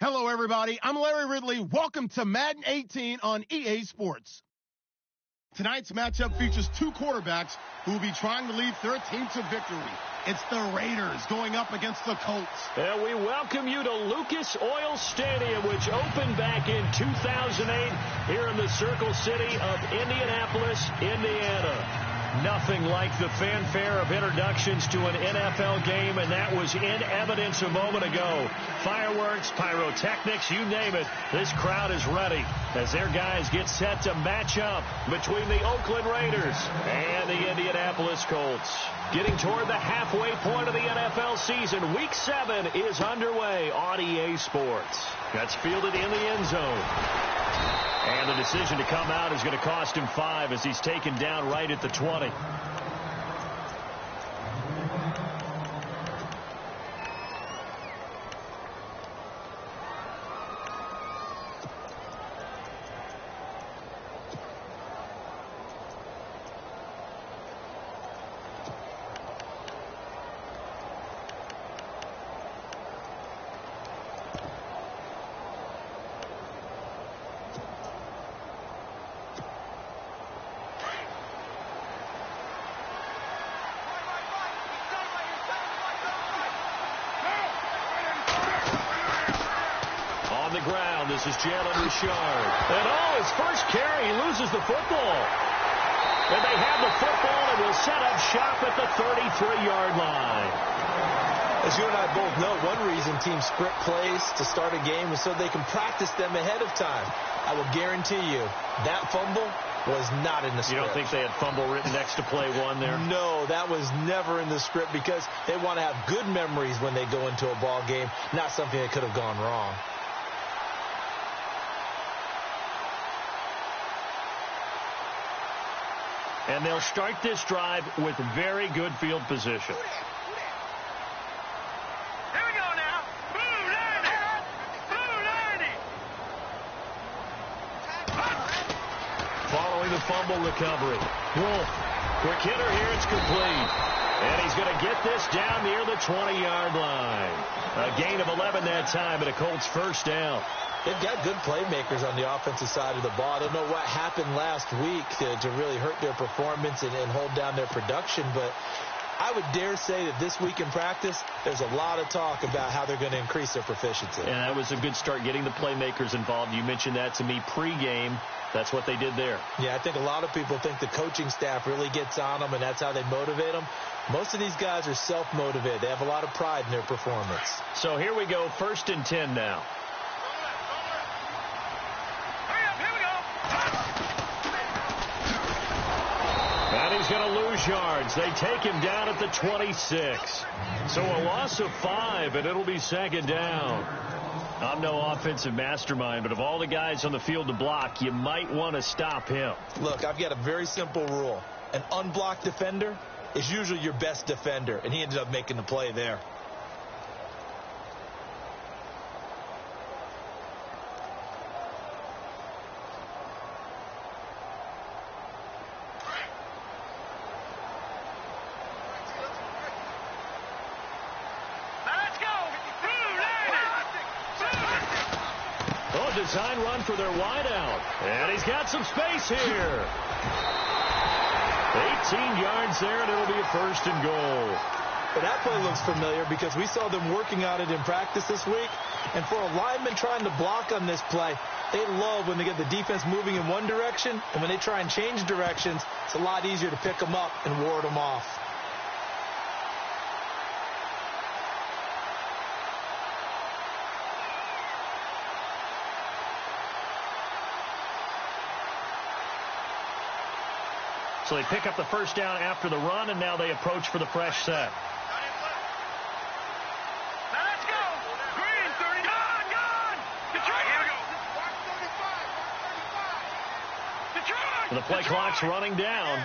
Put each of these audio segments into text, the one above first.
Hello, everybody. I'm Larry Ridley. Welcome to Madden 18 on EA Sports. Tonight's matchup features two quarterbacks who will be trying to lead their team to victory. It's the Raiders going up against the Colts. And we welcome you to Lucas Oil Stadium, which opened back in 2008 here in the Circle City of Indianapolis, Indiana. Nothing like the fanfare of introductions to an NFL game, and that was in evidence a moment ago. Fireworks, pyrotechnics, you name it. This crowd is ready as their guys get set to match up between the Oakland Raiders and the Indianapolis Colts. Getting toward the halfway point of the NFL season, Week 7 is underway on EA Sports. That's fielded in the end zone. And the decision to come out is going to cost him 5 as he's taken down right at the 20. This is Jalen Richard. And his first carry, he loses the football. And they have the football and will set up shop at the 33-yard line. As you and I both know, one reason teams script plays to start a game is so they can practice them ahead of time. I will guarantee you that fumble was not in the script. You don't think they had fumble written next to play one there? No, that was never in the script because they want to have good memories when they go into a ball game, not something that could have gone wrong. And they'll start this drive with very good field position. Here we go now. Boom, 90. Following the fumble recovery. Wolf. Quick hitter here. It's complete. And he's going to get this down near the 20-yard line. A gain of 11 that time, and a Colts first down. They've got good playmakers on the offensive side of the ball. I don't know what happened last week to really hurt their performance and hold down their production, but I would dare say that this week in practice, there's a lot of talk about how they're going to increase their proficiency. And that was a good start, getting the playmakers involved. You mentioned that to me pregame. That's what they did there. Yeah, I think a lot of people think the coaching staff really gets on them, and that's how they motivate them. Most of these guys are self-motivated. They have a lot of pride in their performance. So here we go, 1st and 10 now. And he's going to lose yards. They take him down at the 26. So a loss of 5, and it'll be 2nd down. I'm no offensive mastermind, but of all the guys on the field to block, you might want to stop him. Look, I've got a very simple rule. An unblocked defender is usually your best defender, and he ended up making the play there. Design run for their wideout. And he's got some space here. 18 yards there, and it'll be a 1st and goal. But that play looks familiar because we saw them working on it in practice this week. And for a lineman trying to block on this play, they love when they get the defense moving in one direction. And when they try and change directions, it's a lot easier to pick them up and ward them off. So they pick up the 1st down after the run, and now they approach for the fresh set. Now let's go. Green, 30. Gone. Detroit. Here we go. Detroit. The play clock's running down.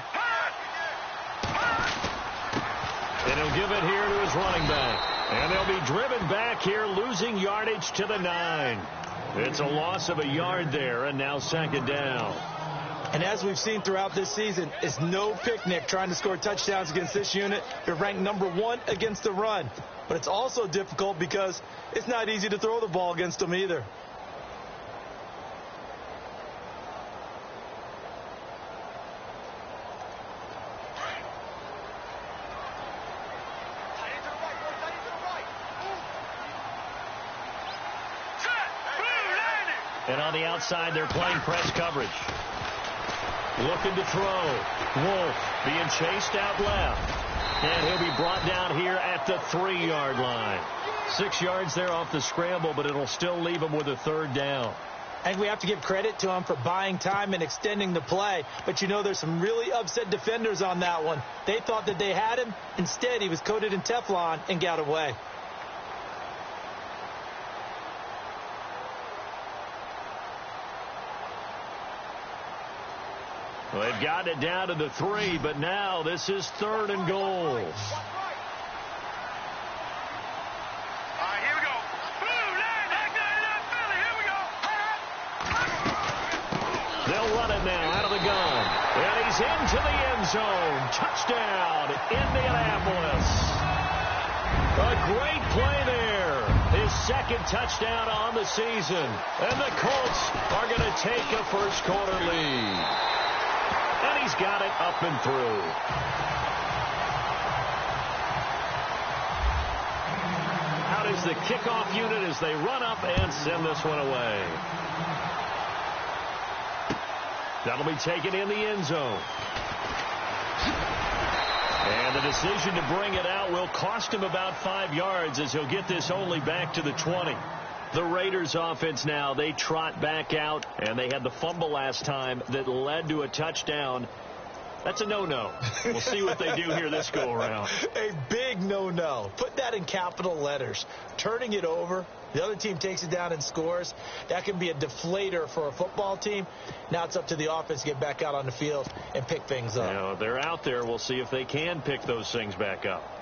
And he'll give it here to his running back. And they'll be driven back here, losing yardage to the 9. It's a loss of a yard there, and now 2nd down. And as we've seen throughout this season, it's no picnic trying to score touchdowns against this unit. They're ranked #1 against the run. But it's also difficult because it's not easy to throw the ball against them either. And on the outside, they're playing press coverage. Looking to throw. Wolf being chased out left. And he'll be brought down here at the 3-yard line. 6 yards there off the scramble, but it'll still leave him with a 3rd down. I think we have to give credit to him for buying time and extending the play. But, you know, there's some really upset defenders on that one. They thought that they had him. Instead, he was coated in Teflon and got away. Well, they've got it down to the 3, but now this is 3rd and goal. They'll run it now out of the gun. And he's into the end zone. Touchdown, Indianapolis. A great play there. His 2nd touchdown on the season. And the Colts are going to take a first-quarter lead. And he's got it up and through. Out is the kickoff unit as they run up and send this one away. That'll be taken in the end zone. And the decision to bring it out will cost him about 5 yards as he'll get this only back to the 20. The Raiders offense now, they trot back out, and they had the fumble last time that led to a touchdown. That's a no-no. We'll see what they do here this go-around. A big no-no. Put that in capital letters. Turning it over, the other team takes it down and scores. That can be a deflator for a football team. Now it's up to the offense to get back out on the field and pick things up. Now, they're out there. We'll see if they can pick those things back up.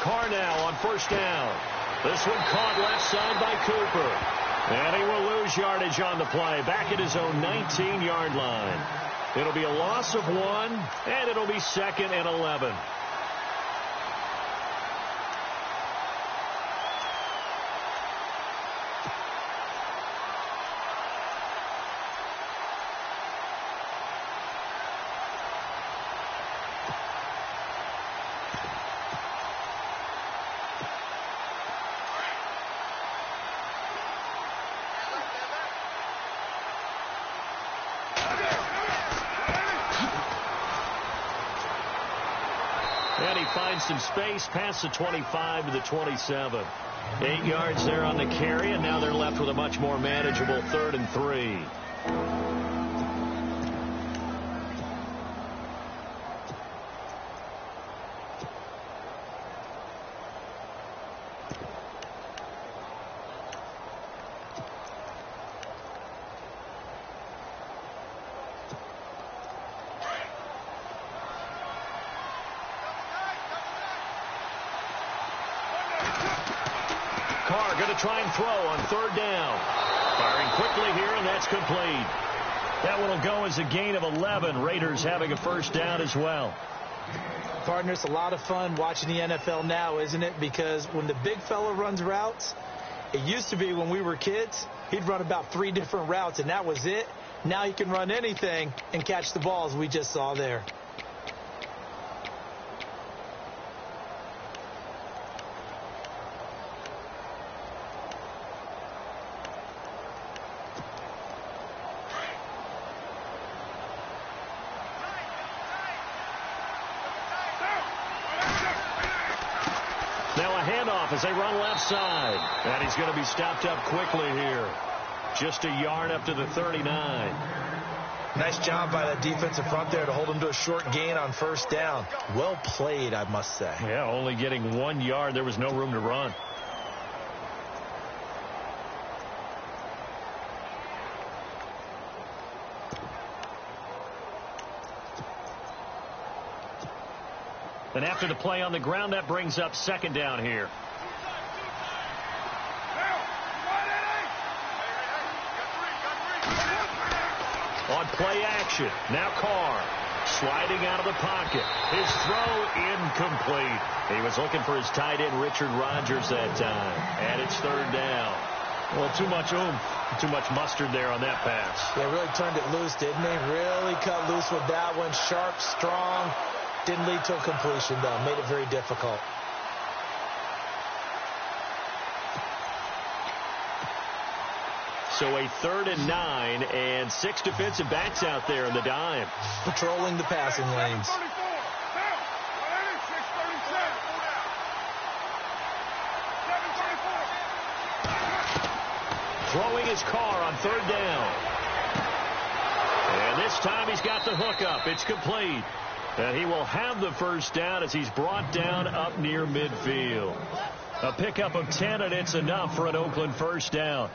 Carr now on 1st down. This one caught left side by Cooper. And he will lose yardage on the play. Back at his own 19-yard line. It'll be a loss of 1, and it'll be 2nd and 11. And he finds some space past the 25 to the 27. 8 yards there on the carry, and now they're left with a much more manageable 3rd and 3. Carr going to try and throw on 3rd down. Firing quickly here, and that's complete. That one will go as a gain of 11. Raiders having a 1st down as well. Partner, it's a lot of fun watching the NFL now, isn't it? Because when the big fella runs routes, it used to be when we were kids, he'd run about 3 different routes, and that was it. Now he can run anything and catch the balls we just saw there. Now a handoff as they run left side. And he's going to be stopped up quickly here. Just a yard up to the 39. Nice job by that defensive front there to hold him to a short gain on 1st down. Well played, I must say. Yeah, only getting 1 yard. There was no room to run. And after the play on the ground, that brings up second down here. On play action, now Carr sliding out of the pocket. His throw incomplete. He was looking for his tight end, Richard Rodgers, that time. And it's third down. Well, too much oomph, too much mustard there on that pass. Yeah, really turned it loose, didn't he? Really cut loose with that one. Sharp, strong. Didn't lead to a completion, though. Made it very difficult. So a 3rd and 9 and 6 defensive backs out there in the dime. Patrolling the passing lanes. Throwing his Carr on 3rd down. And this time he's got the hook up. It's complete. And he will have the first down as he's brought down up near midfield. A pickup of 10, and it's enough for an Oakland first down.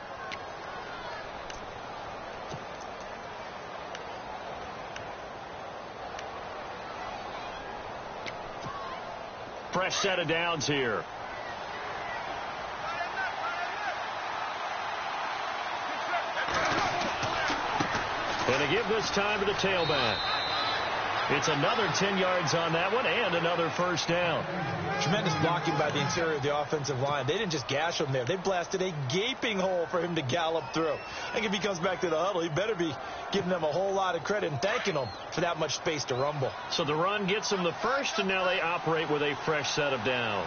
Fresh set of downs here. And a give this time to the tailback. It's another 10 yards on that one and another first down. Tremendous blocking by the interior of the offensive line. They didn't just gash him there. They blasted a gaping hole for him to gallop through. I think if he comes back to the huddle, he better be giving them a whole lot of credit and thanking them for that much space to rumble. So the run gets them the first, and now they operate with a fresh set of downs.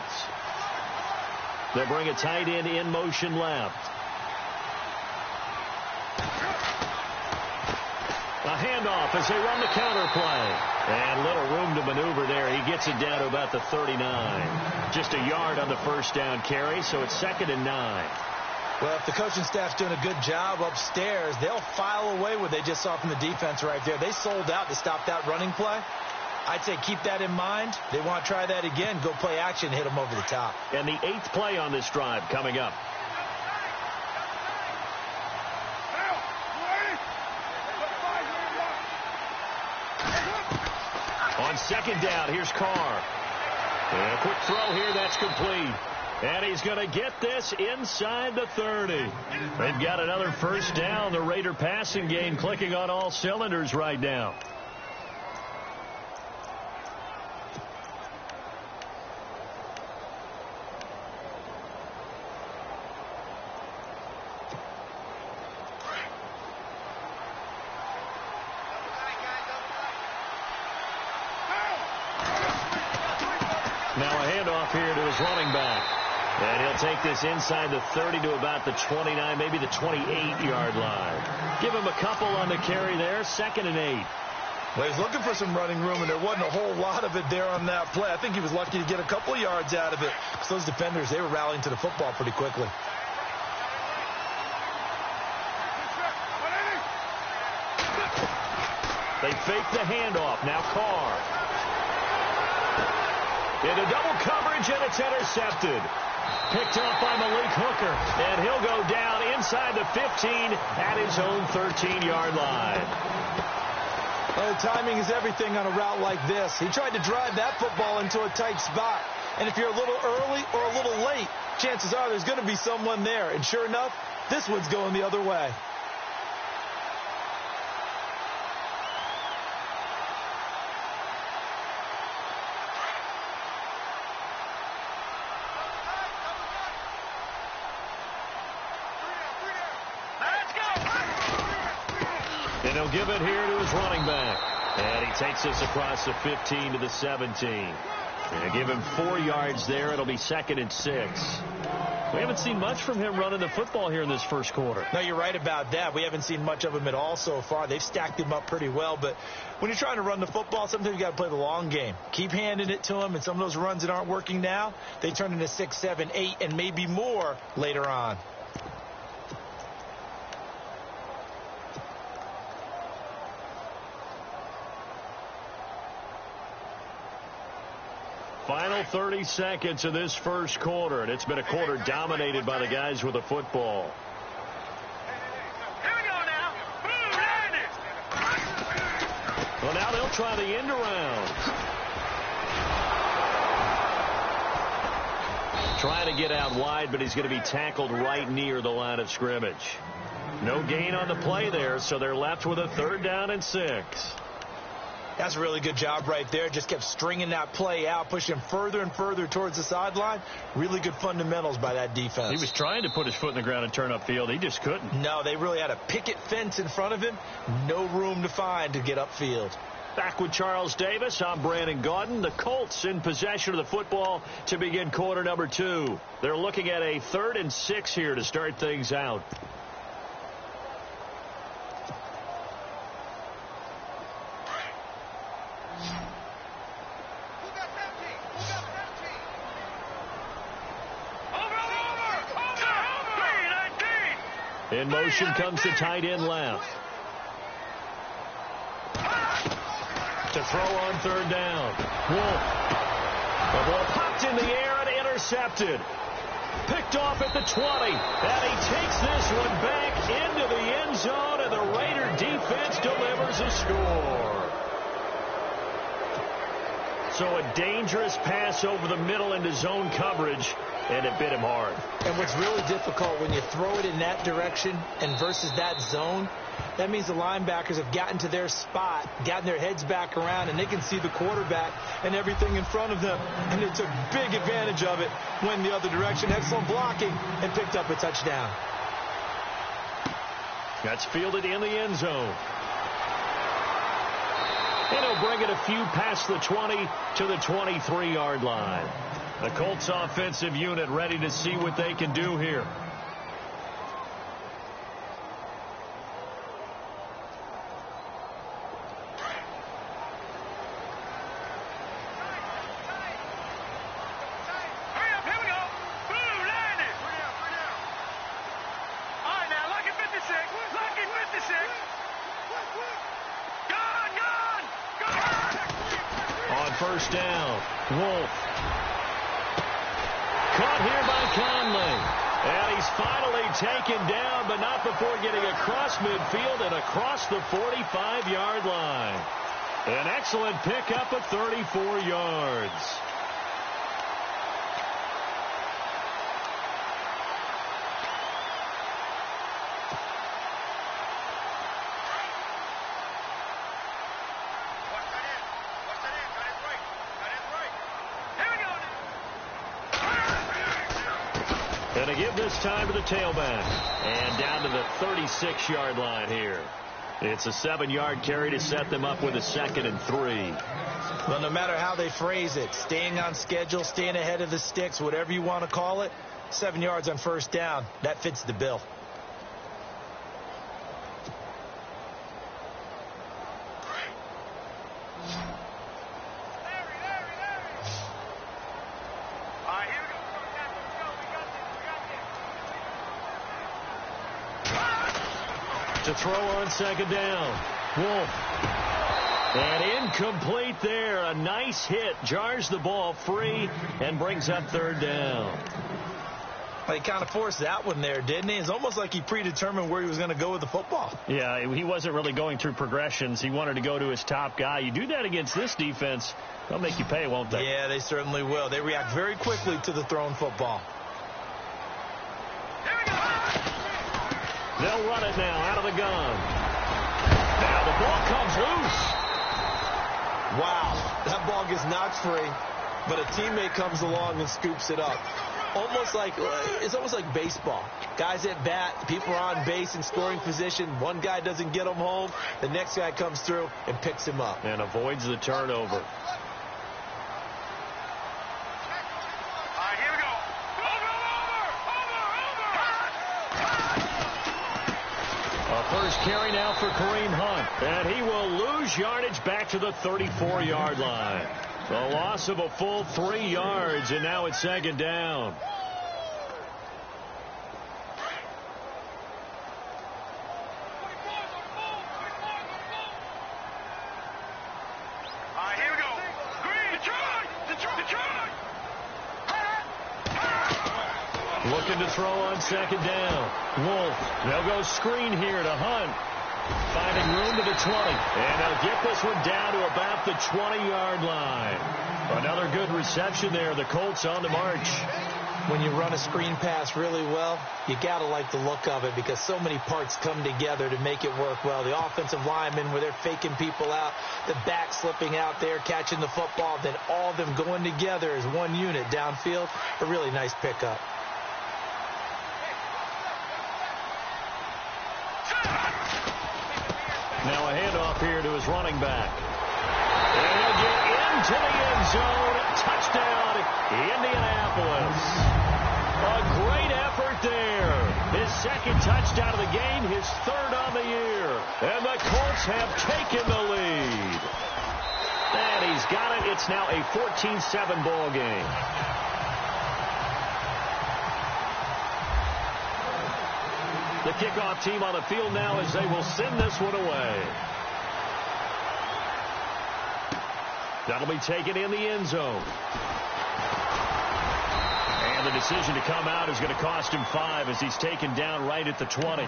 They'll bring a tight end in motion left. A handoff as they run the counter play. And little room to maneuver there. He gets it down to about the 39. Just a yard on the first down carry, so it's 2nd and 9. Well, if the coaching staff's doing a good job upstairs, they'll file away what they just saw from the defense right there. They sold out to stop that running play. I'd say keep that in mind. They want to try that again. Go play action, hit them over the top. And the 8th play on this drive coming up. On 2nd down, here's Carr. And a quick throw here, that's complete. And he's going to get this inside the 30. They've got another first down. The Raider passing game clicking on all cylinders right now. Now a handoff here to his running back. And he'll take this inside the 30 to about the 29, maybe the 28-yard line. Give him a couple on the carry there, 2nd and 8. Well, he's looking for some running room, and there wasn't a whole lot of it there on that play. I think he was lucky to get a couple of yards out of it. Because those defenders, they were rallying to the football pretty quickly. They fake the handoff. Now Carr. Into double coverage, and it's intercepted. Picked up by Malik Hooker, and he'll go down inside the 15 at his own 13-yard line. Well, timing is everything on a route like this. He tried to drive that football into a tight spot. And if you're a little early or a little late, chances are there's going to be someone there. And sure enough, this one's going the other way. And he'll give it here to his running back. And he takes this across the 15 to the 17. And give him 4 yards there. It'll be 2nd and 6. We haven't seen much from him running the football here in this first quarter. No, you're right about that. We haven't seen much of him at all so far. They've stacked him up pretty well. But when you're trying to run the football, sometimes you got to play the long game. Keep handing it to him. And some of those runs that aren't working now, they turn into 6, 7, 8, and maybe more later on. Final 30 seconds of this first quarter, and it's been a quarter dominated by the guys with the football. Here we go now. Well, now they'll try the end around. Trying to get out wide, but he's going to be tackled right near the line of scrimmage. No gain on the play there, so they're left with a 3rd down and 6. That's a really good job right there. Just kept stringing that play out, pushing further and further towards the sideline. Really good fundamentals by that defense. He was trying to put his foot in the ground and turn upfield. He just couldn't. No, they really had a picket fence in front of him. No room to find to get upfield. Back with Charles Davis, I'm Brandon Gaudin. The Colts in possession of the football to begin quarter number 2. They're looking at a 3rd and 6 here to start things out. In motion comes the tight end left. To throw on 3rd down. Wolf. The ball popped in the air and intercepted. Picked off at the 20. And he takes this one back into the end zone, and the Raider defense delivers a score. So a dangerous pass over the middle into zone coverage, and it bit him hard. And what's really difficult when you throw it in that direction and versus that zone, that means the linebackers have gotten to their spot, gotten their heads back around, and they can see the quarterback and everything in front of them. And they took big advantage of it, went the other direction, excellent blocking, and picked up a touchdown. That's fielded in the end zone. And he'll bring it a few past the 20 to the 23-yard line. The Colts offensive unit ready to see what they can do here. First down. Wolf. Caught here by Conley. And he's finally taken down, but not before getting across midfield and across the 45-yard line. An excellent pickup of 34 yards. Going to give this time to the tailback. And down to the 36-yard line here. It's a 7-yard carry to set them up with a 2nd and 3. Well, no matter how they phrase it, staying on schedule, staying ahead of the sticks, whatever you want to call it, 7 yards on first down, that fits the bill. To throw on 2nd down. Wolf. And incomplete there. A nice hit. Jars the ball free and brings up 3rd down. Well, he kind of forced that one there, didn't he? It's almost like he predetermined where he was going to go with the football. Yeah, he wasn't really going through progressions. He wanted to go to his top guy. You do that against this defense, they'll make you pay, won't they? Yeah, they certainly will. They react very quickly to the thrown football. They'll run it now out of the gun. Now the ball comes loose. Wow, that ball gets knocked free, but a teammate comes along and scoops it up. It's almost like baseball. Guys at bat, people are on base in scoring position. One guy doesn't get him home. The next guy comes through and picks him up. And avoids the turnover. First carry now for Kareem Hunt. And he will lose yardage back to the 34-yard line. The loss of a full 3 yards, and now it's 2nd down. Here we go. Green, Detroit. Looking to throw on 2nd down. Wolf. They'll go screen here to Hunt. Finding room to the 20. And they'll get this one down to about the 20-yard line. Another good reception there. The Colts on the march. When you run a screen pass really well, you got to like the look of it because so many parts come together to make it work well. The offensive linemen, where they're faking people out, the back slipping out there, catching the football, then all of them going together as one unit downfield. A really nice pickup. Now a handoff here to his running back. And he'll get into the end zone. Touchdown, Indianapolis. A great effort there. His second touchdown of the game, his third on the year. And the Colts have taken the lead. And he's got it. It's now a 14-7 ball game. The kickoff team on the field now as they will send this one away. That'll be taken in the end zone. And the decision to come out is going to cost him 5 as he's taken down right at the 20.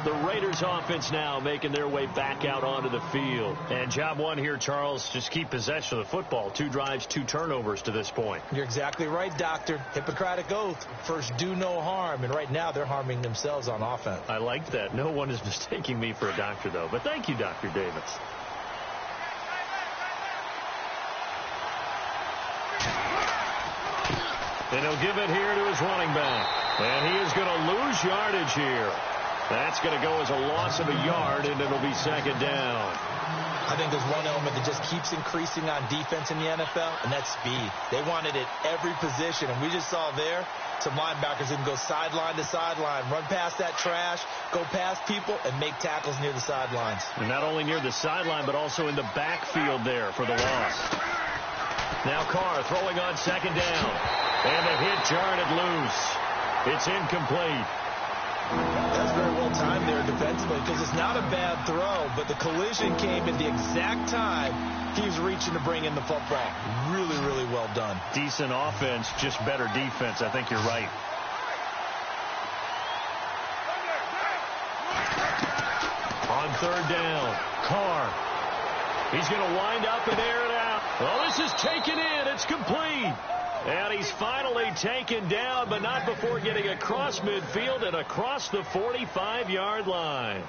The Raiders offense now making their way back out onto the field. And job one here, Charles, just keep possession of the football. 2 drives, 2 turnovers to this point. You're exactly right, Doctor. Hippocratic oath. First, do no harm. And right now, they're harming themselves on offense. I like that. No one is mistaking me for a doctor, though. But thank you, Dr. Davis. And he'll give it here to his running back. And he is going to lose yardage here. That's going to go as a loss of a yard, and it'll be second down. I think there's one element that just keeps increasing on defense in the NFL, and that's speed. They want it at every position, and we just saw there some linebackers that can go sideline to sideline, run past that trash, go past people, and make tackles near the sidelines. And not only near the sideline, but also in the backfield there for the loss. Now Carr throwing on second down. And the hit jarred it loose. It's incomplete. That's very well timed there defensively because it's not a bad throw, but the collision came at the exact time he was reaching to bring in the football. Really, really well done. Decent offense, just better defense. I think you're right. On third down, Carr. He's going to wind up and air it out. Well, this is taken in. It's complete. And he's finally taken down, but not before getting across midfield and across the 45-yard line.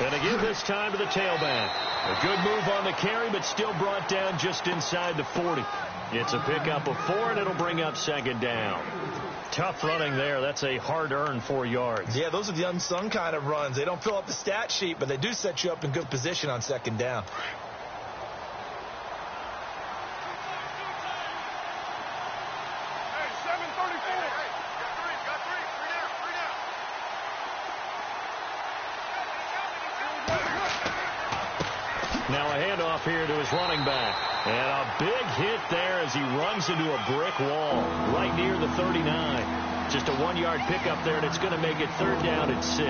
And again this time to the tailback. A good move on the carry, but still brought down just inside the 40. It's a pickup of 4, and it'll bring up second down. Tough running there. That's a hard-earned 4 yards. Yeah, those are the unsung kind of runs. They don't fill up the stat sheet, but they do set you up in good position on second down. Now a handoff here to his running back. And a big hit there as he runs into a brick wall right near the 39. Just a 1-yard pickup there, and it's going to make it third down at 6.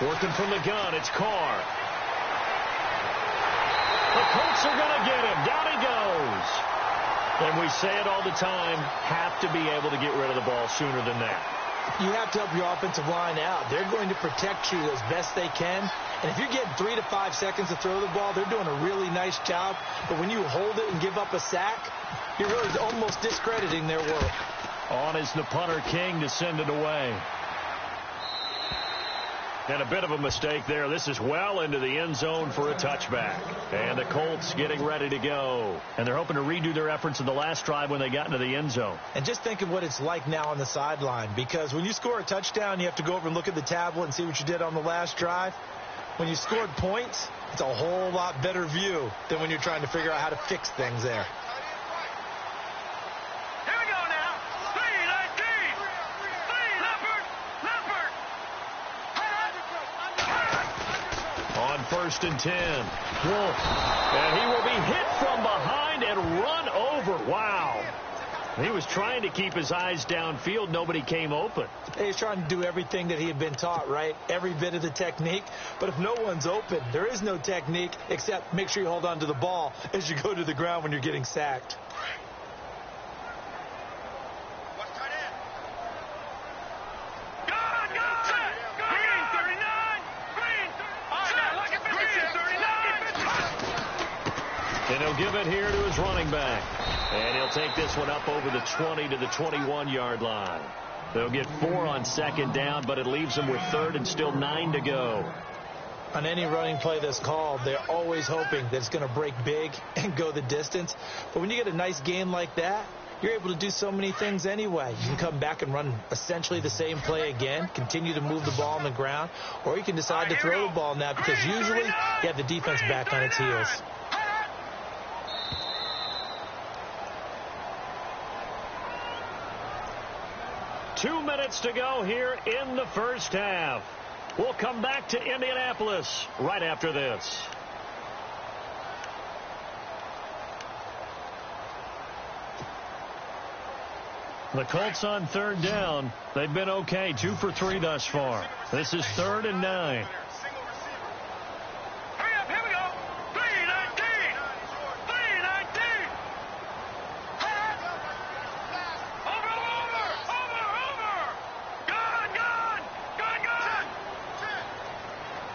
Working from the gun, it's Carr. The Colts are going to get him. Down he goes. And we say it all the time, have to be able to get rid of the ball sooner than that. You have to help your offensive line out. They're going to protect you as best they can. And if you're getting 3 to 5 seconds to throw the ball, they're doing a really nice job. But when you hold it and give up a sack, you're really almost discrediting their work. On is the punter, King, to send it away. And a bit of a mistake there. This is well into the end zone for a touchback. And the Colts getting ready to go. And they're hoping to redo their efforts in the last drive when they got into the end zone. And just think of what it's like now on the sideline. Because when you score a touchdown, you have to go over and look at the tablet and see what you did on the last drive. When you scored points, it's a whole lot better view than when you're trying to figure out how to fix things there. On 1st and 10. Wolf. And he will be hit from behind and run over. Wow. He was trying to keep his eyes downfield. Nobody came open. He's trying to do everything that he had been taught, right? Every bit of the technique. But if no one's open, there is no technique except make sure you hold on to the ball as you go to the ground when you're getting sacked. And he'll give it here to his running back. And he'll take this one up over the 20 to the 21-yard line. They'll get 4 on 2nd down, but it leaves them with 3rd and still 9 to go. On any running play that's called, they're always hoping that it's going to break big and go the distance. But when you get a nice game like that, you're able to do so many things anyway. You can come back and run essentially the same play again, continue to move the ball on the ground, or you can decide to throw the ball now because usually you have the defense back on its heels. Two minutes to go here in the first half. We'll come back to Indianapolis right after this. The Colts on 3rd down. They've been okay. 2 for 3 thus far. This is 3rd and 9.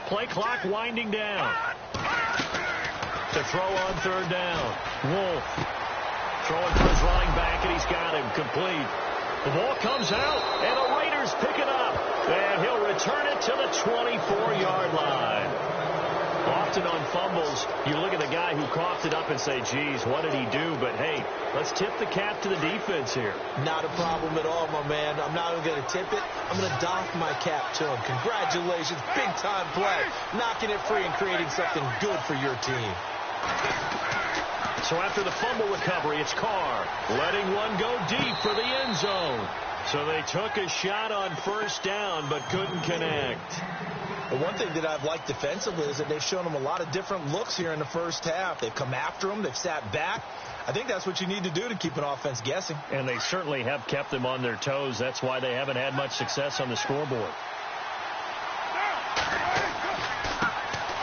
Play clock winding down. To throw on 3rd down. Wolf throwing for his running back, and he's got him complete. The ball comes out, and the Raiders pick it up. And he'll return it to the 24-yard line. Often on fumbles, you look at the guy who coughed it up and say, geez, what did he do? But, hey, let's tip the cap to the defense here. Not a problem at all, my man. I'm not even going to tip it. I'm going to doff my cap to him. Congratulations. Big-time play. Knocking it free and creating something good for your team. So after the fumble recovery, it's Carr letting one go deep for the end zone. So they took a shot on 1st down but couldn't connect. The one thing that I've liked defensively is that they've shown them a lot of different looks here in the first half. They've come after them. They've sat back. I think that's what you need to do to keep an offense guessing. And they certainly have kept them on their toes. That's why they haven't had much success on the scoreboard.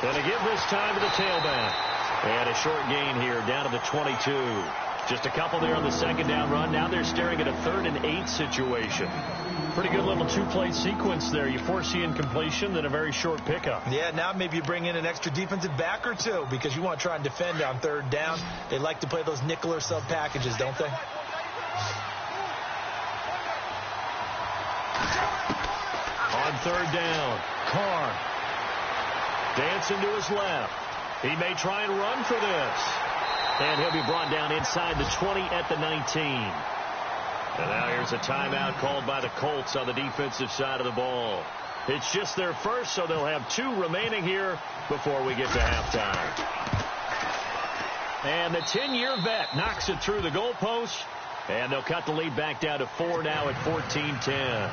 Going to give this time to the tailback. And a short gain here down to the 22. Just a couple there on the 2nd down run. Now they're staring at a 3rd and 8 situation. Pretty good little 2-play sequence there. You foresee incompletion, then a very short pickup. Yeah, now maybe you bring in an extra defensive back or two because you want to try and defend on 3rd down. They like to play those nickel or sub packages, don't they? On 3rd down, Carr dancing to his left. He may try and run for this. And he'll be brought down inside the 20 at the 19. And now here's a timeout called by the Colts on the defensive side of the ball. It's just their first, so they'll have 2 remaining here before we get to halftime. And the 10-year vet knocks it through the goalpost. And they'll cut the lead back down to 4 now at 14-10.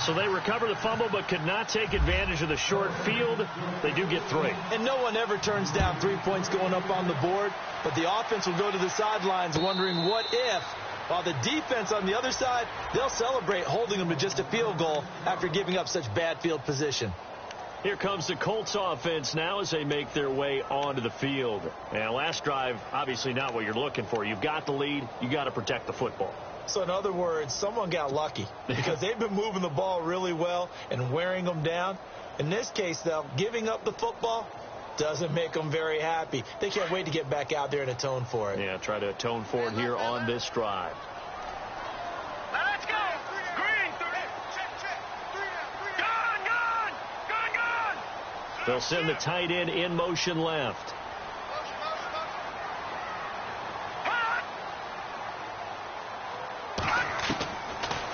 So they recover the fumble but could not take advantage of the short field. They do get 3. And no one ever turns down 3 points going up on the board. But the offense will go to the sidelines wondering what if. While the defense on the other side, they'll celebrate holding them to just a field goal after giving up such bad field position. Here comes the Colts offense now as they make their way onto the field. And last drive, obviously not what you're looking for. You've got the lead. You got to protect the football. So in other words, someone got lucky because they've been moving the ball really well and wearing them down. In this case, though, giving up the football doesn't make them very happy. They can't wait to get back out there and atone for it. Yeah, try to atone for it here on this drive. Let's go. Green. Gone. They'll send the tight end in motion left.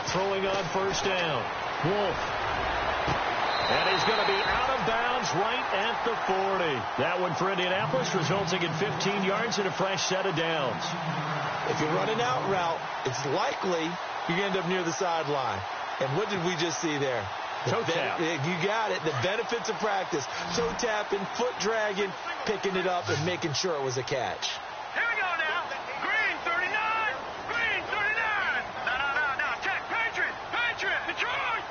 Throwing on 1st down. Wolf. And he's going to be out of bounds right at the 40. That one for Indianapolis, resulting in 15 yards and a fresh set of downs. If you run an out route, it's likely you're going to end up near the sideline. And what did we just see there? Toe tap. You got it. The benefits of practice. Toe tapping, foot dragging, picking it up, and making sure it was a catch. Here we go now. Green 39. Green 39. No. Check. Patriot. Detroit.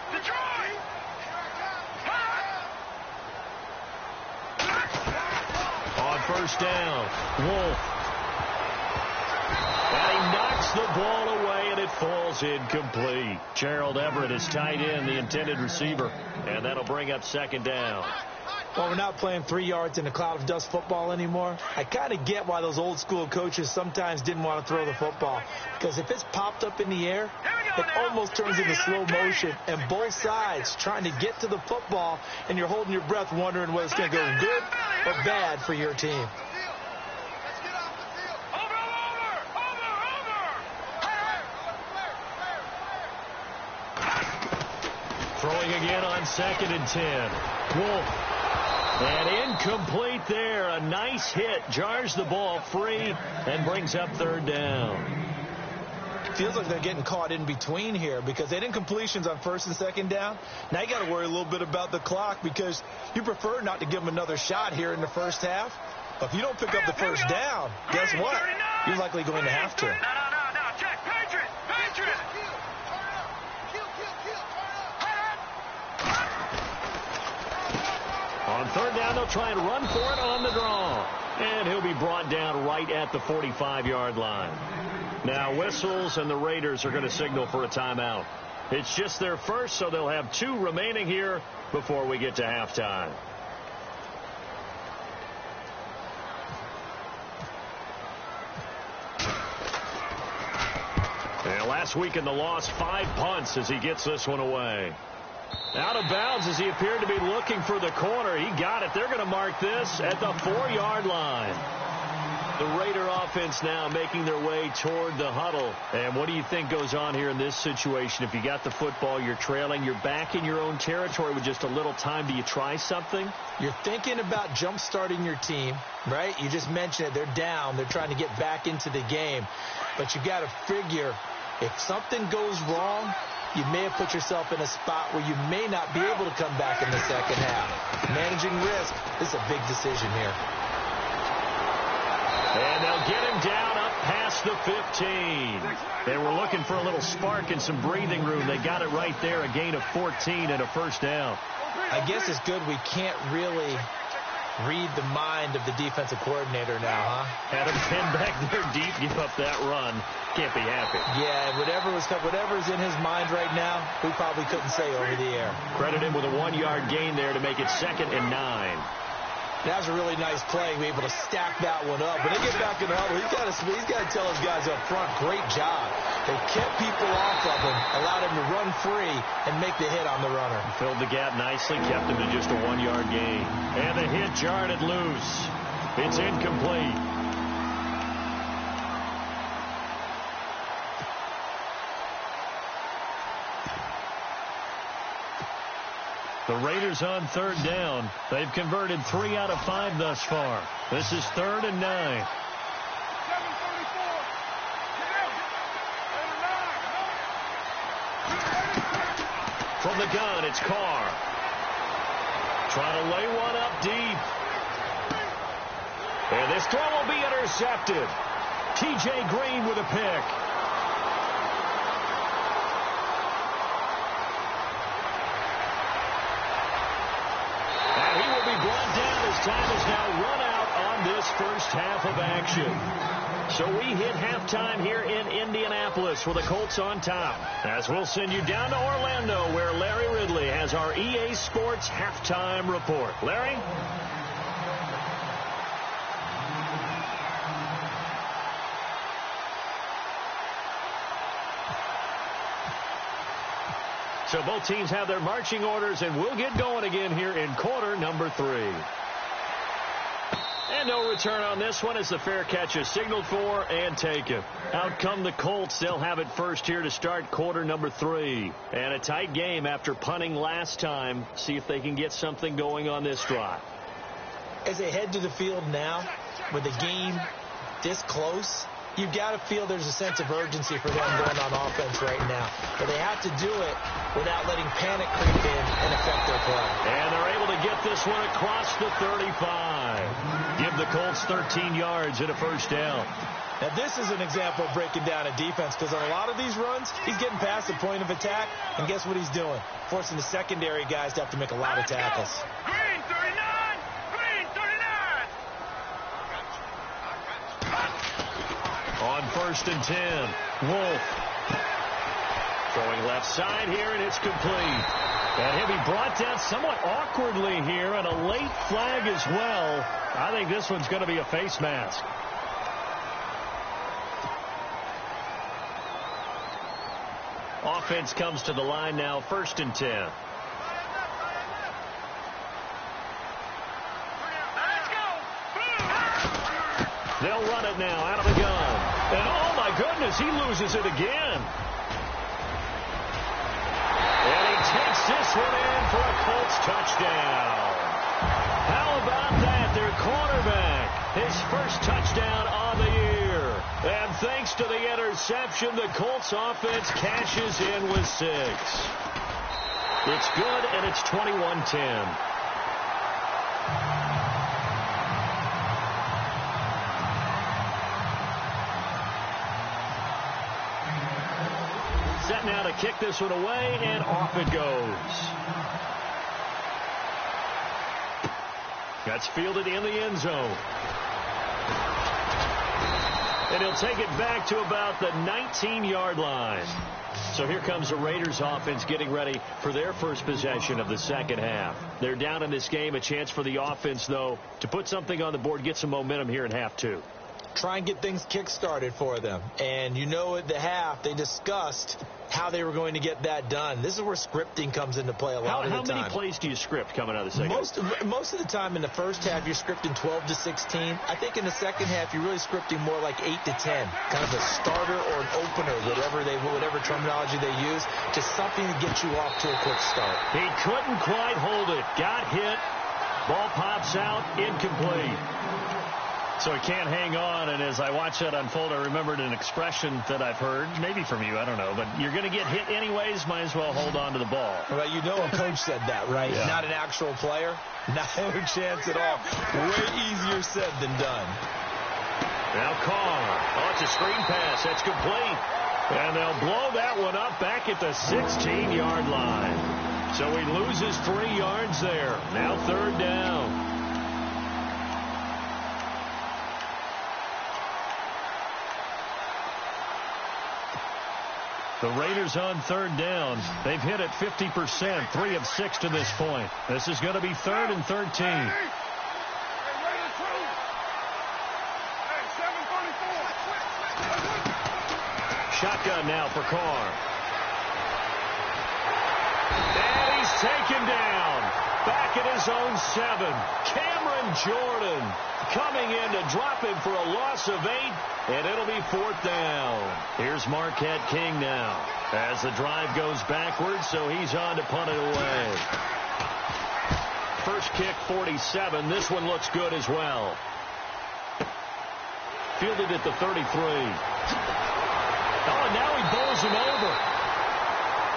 On first down, Wolf. And he knocks the ball away, and it falls incomplete. Gerald Everett is tight end, the intended receiver, and that'll bring up second down. Well, we're not playing 3 yards in a cloud of dust football anymore. I kind of get why those old school coaches sometimes didn't want to throw the football. Because if it's popped up in the air, it almost turns into slow motion. And both sides trying to get to the football, and you're holding your breath wondering whether it's going to go good or bad for your team. Throwing again on 2nd and 10. Wolf. And incomplete there. A nice hit. Jars the ball free and brings up 3rd down. Feels like they're getting caught in between here because they did incompletions on 1st and 2nd down. Now you got to worry a little bit about the clock because you prefer not to give them another shot here in the first half. But if you don't pick up the first down, guess what? You're likely going to have to. No. Check. Patriot. On 3rd down, they'll try and run for it on the draw. And he'll be brought down right at the 45-yard line. Now whistles, and the Raiders are going to signal for a timeout. It's just their first, so they'll have 2 remaining here before we get to halftime. And last week in the loss, 5 punts as he gets this one away. Out of bounds as he appeared to be looking for the corner. He got it. They're going to mark this at the 4-yard line. The Raider offense now making their way toward the huddle. And what do you think goes on here in this situation? If you got the football, you're trailing, you're back in your own territory with just a little time. Do you try something? You're thinking about jump-starting your team, right? You just mentioned it. They're down. They're trying to get back into the game. But you got to figure if something goes wrong, you may have put yourself in a spot where you may not be able to come back in the second half. Managing risk is a big decision here. And they'll get him down up past the 15. They were looking for a little spark and some breathing room. They got it right there, a gain of 14 and a first down. I guess it's good we can't really read the mind of the defensive coordinator now, huh? Had him pinned back there deep, give up that run. Can't be happy. Yeah, whatever's in his mind right now, we probably couldn't say over the air. Credit him with a 1-yard gain there to make it 2nd and 9. That was a really nice play. Be able to stack that one up. When they get back in the huddle, he's got to tell his guys up front, great job. They kept people off of him, allowed him to run free and make the hit on the runner. Filled the gap nicely, kept him to just a 1-yard gain. And the hit jarred it loose. It's incomplete. The Raiders on 3rd down. They've converted 3 out of 5 thus far. This is 3rd and 9. From the gun, it's Carr. Trying to lay one up deep. And this throw will be intercepted. T.J. Green with a pick. Brought down as time is now run out on this first half of action. So we hit halftime here in Indianapolis with the Colts on top. As we'll send you down to Orlando where Larry Ridley has our EA Sports halftime report. Larry? So both teams have their marching orders, and we'll get going again here in quarter number 3. And no return on this one as the fair catch is signaled for and taken. Out come the Colts. They'll have it first here to start quarter number 3. And a tight game after punting last time. See if they can get something going on this drive. As they head to the field now, with the game this close, you've got to feel there's a sense of urgency for them going on offense right now. But they have to do it without letting panic creep in and affect their play. And they're able to get this one across the 35. Give the Colts 13 yards and a first down. Now, this is an example of breaking down a defense, because on a lot of these runs, he's getting past the point of attack, and guess what he's doing? Forcing the secondary guys to have to make a lot of tackles. Green 39! Green 39! On 1st and 10, Wolf. Throwing left side here, and it's complete. And he'll be brought down somewhat awkwardly here, and a late flag as well. I think this one's going to be a face mask. Offense comes to the line now, 1st and 10. Let's go! They'll run it now out of the gun. And oh my goodness, he loses it again. And he takes this one in for a Colts touchdown. How about that? Their quarterback, his first touchdown on the year. And thanks to the interception, the Colts offense cashes in with 6. It's good, and it's 21-10. Set now to kick this one away, and off it goes. That's fielded in the end zone. And he'll take it back to about the 19-yard line. So here comes the Raiders offense getting ready for their first possession of the second half. They're down in this game. A chance for the offense, though, to put something on the board, get some momentum here in half 2. Try and get things kick-started for them. And you know at the half, they discussed how they were going to get that done. This is where scripting comes into play a lot of the time. How many plays do you script coming out of the second half? Most of the time in the first half, you're scripting 12 to 16. I think in the second half, you're really scripting more like 8 to 10. Kind of a starter or an opener, whatever terminology they use, just something to get you off to a quick start. He couldn't quite hold it. Got hit. Ball pops out. Incomplete. So he can't hang on, and as I watch that unfold, I remembered an expression that I've heard, maybe from you, I don't know, but you're going to get hit anyways, might as well hold on to the ball. Well, you know a coach said that, right? Yeah. Not an actual player. Not a chance at all. Way easier said than done. Now Carr. Oh, it's a screen pass. That's complete. And they'll blow that one up back at the 16-yard line. So he loses 3 yards there. Now 3rd down. The Raiders on 3rd down. They've hit it 50%, 3 of 6 to this point. This is going to be 3rd and 13. Shotgun now for Carr. And he's taken down. Back at his own 7. Cameron Jordan coming in to drop him for a loss of 8. And it'll be 4th down. Here's Marquette King now as the drive goes backwards, so he's on to punt it away. First kick, 47. This one looks good as well. Fielded at the 33. Oh, and now he bowls him over.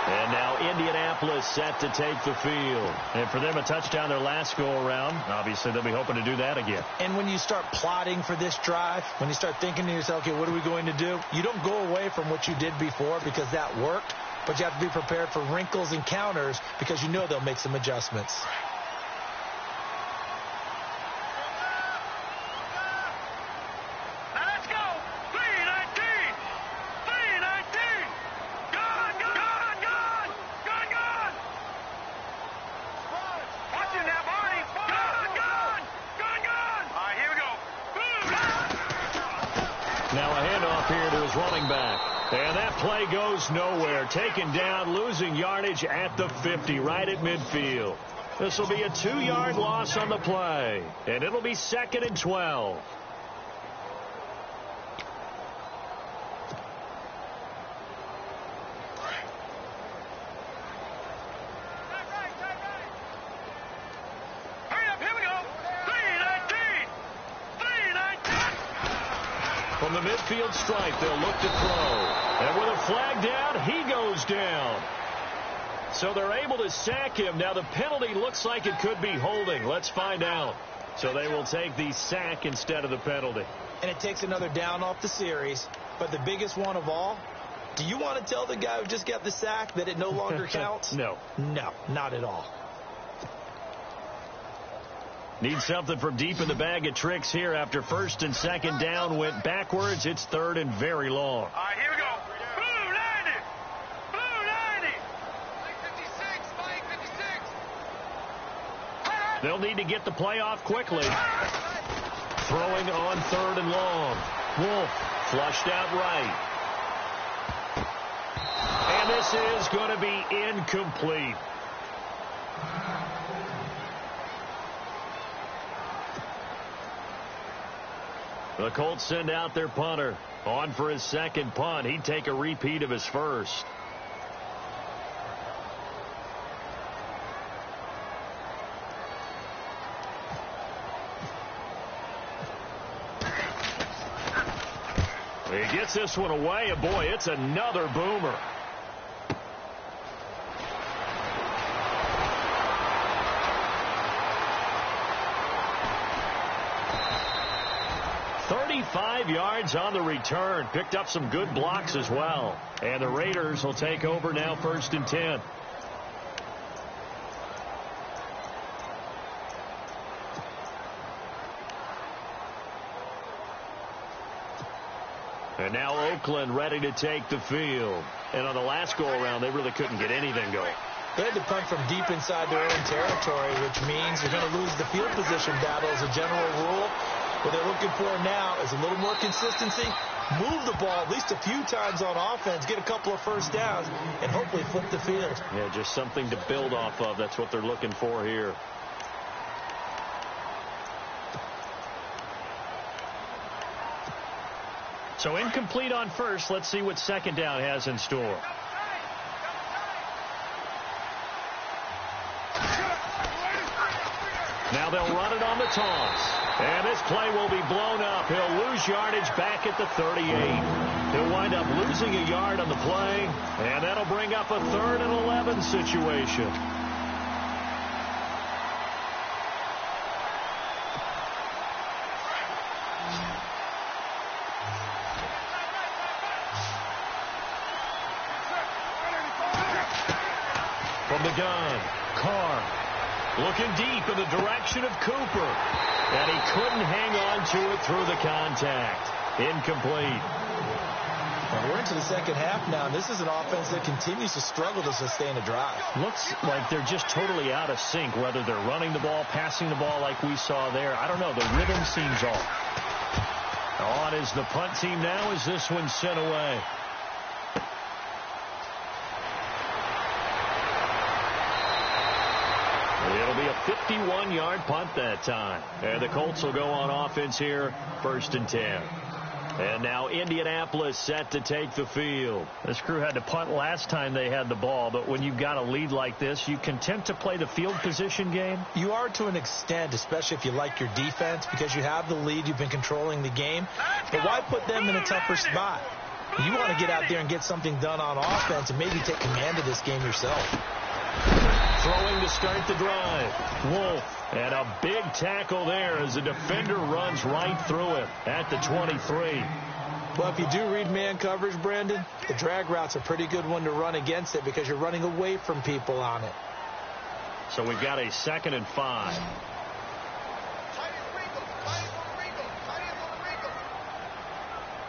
And now Indianapolis set to take the field. And for them, a touchdown their last go-around. Obviously, they'll be hoping to do that again. And when you start plotting for this drive, when you start thinking to yourself, okay, what are we going to do? You don't go away from what you did before because that worked, but you have to be prepared for wrinkles and counters because you know they'll make some adjustments. Goes nowhere. Taken down, losing yardage at the 50, right at midfield. This will be a 2-yard loss on the play, and it'll be 2nd and 12. From the midfield stripe, they'll look to throw. And with a flag down, he goes down. So they're able to sack him. Now the penalty looks like it could be holding. Let's find out. So they will take the sack instead of the penalty. And it takes another down off the series. But the biggest one of all, do you want to tell the guy who just got the sack that it no longer counts? No. No, not at all. Need something from deep in the bag of tricks here after first and second down went backwards. It's third and very long. All right, here we go. Blue 90. Blue 90. Mike 56. They'll need to get the play off quickly. Throwing on third and long. Wolf flushed out right. And this is going to be incomplete. The Colts send out their punter. On for his second punt. He'd take a repeat of his first. He gets this one away, and boy, it's another boomer. "35 yards on the return." Picked up some good blocks as well. And the Raiders will take over now, first and 10. And now Oakland ready to take the field. And on the last go-around, they really couldn't get anything going. They had to punt from deep inside their own territory, which means you're going to lose the field position battle as a general rule. What they're looking for now is a little more consistency, move the ball at least a few times on offense, get a couple of first downs, and hopefully flip the field. Yeah, just something to build off of. That's what they're looking for here. So incomplete on first. Let's see what second down has in store. Now they'll run it on the toss. And this play will be blown up. He'll lose yardage back at the 38. He'll wind up losing a yard on the play. And that'll bring up a 3rd and 11 situation. From the gun, Carr looking deep in the direction of Cooper. And he couldn't hang on to it through the contact. Incomplete. Well, we're into the second half now, and this is an offense that continues to struggle to sustain a drive. Looks like they're just totally out of sync, whether they're running the ball, passing the ball like we saw there. I don't know. The rhythm seems off. On is the punt team now as this one's sent away. It'll be a 51-yard punt that time. And the Colts will go on offense here, first and 10. And now Indianapolis set to take the field. This crew had to punt last time they had the ball, but when you've got a lead like this, you content to play the field position game? You are to an extent, especially if you like your defense, because you have the lead, you've been controlling the game. But why put them in a tougher spot? You want to get out there and get something done on offense and maybe take command of this game yourself. Throwing to start the drive. Wolf. And a big tackle there as the defender runs right through it at the 23. Well, if you do read man coverage, Brandon, the drag route's a pretty good one to run against it because you're running away from people on it. So we've got a 2nd and 5.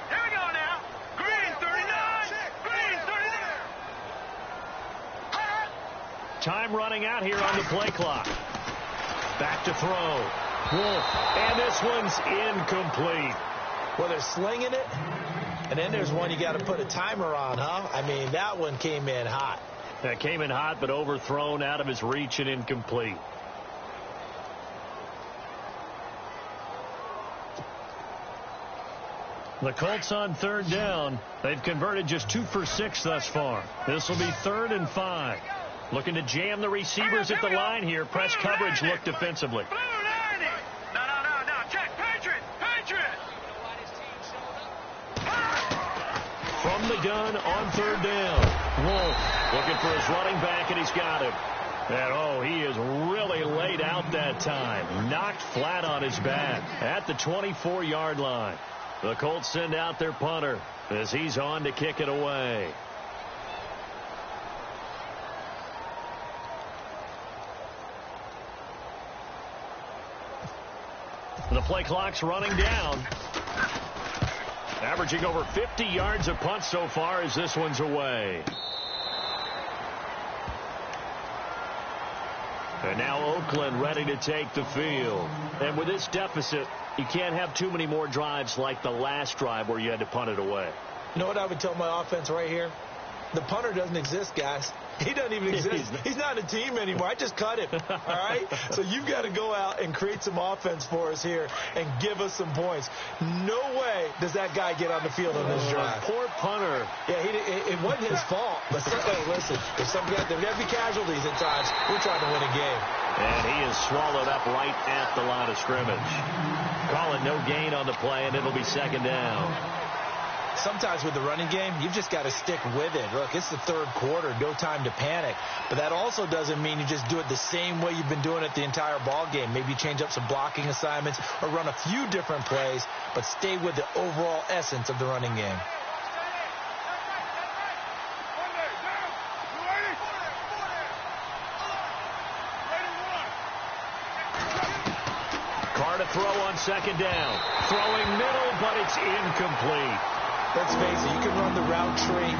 Here we go now. Green 39. Green 39. Time running out here on the play clock. Back to throw. Wolf. And this one's incomplete. Well, they're slinging it. And then there's one you got to put a timer on, huh? I mean, that one came in hot. That came in hot, but overthrown out of his reach and incomplete. The Colts on 3rd down. They've converted just 2 for 6 thus far. This will be 3rd and 5. Looking to jam the receivers at the line here. Press coverage look defensively. Blue 90. No. Check. Patriot. from the gun on third down. Wolf looking for his running back, and he's got him. And, he is really laid out that time. Knocked flat on his back at the 24-yard line. The Colts send out their punter as he's on to kick it away. The play clock's running down. Averaging over 50 yards a punt so far as this one's away. And now Oakland ready to take the field. And with this deficit, you can't have too many more drives like the last drive where you had to punt it away. You know what I would tell my offense right here? The punter doesn't exist, guys. He doesn't even exist. He's not a team anymore. I just cut him. All right? So you've got to go out and create some offense for us here and give us some points. No way does that guy get on the field on this drive. Poor punter. Yeah, it wasn't his fault. But listen, if some guys, there have to be casualties at times. We're trying to win a game. And he is swallowed up right at the line of scrimmage. Call it no gain on the play, and it'll be second down. Sometimes with the running game, you've just got to stick with it. Look, it's the third quarter, no time to panic. But that also doesn't mean you just do it the same way you've been doing it the entire ball game. Maybe change up some blocking assignments or run a few different plays, but stay with the overall essence of the running game. Carr to throw on second down. Throwing middle, but it's incomplete. Let's face it, you can run the route tree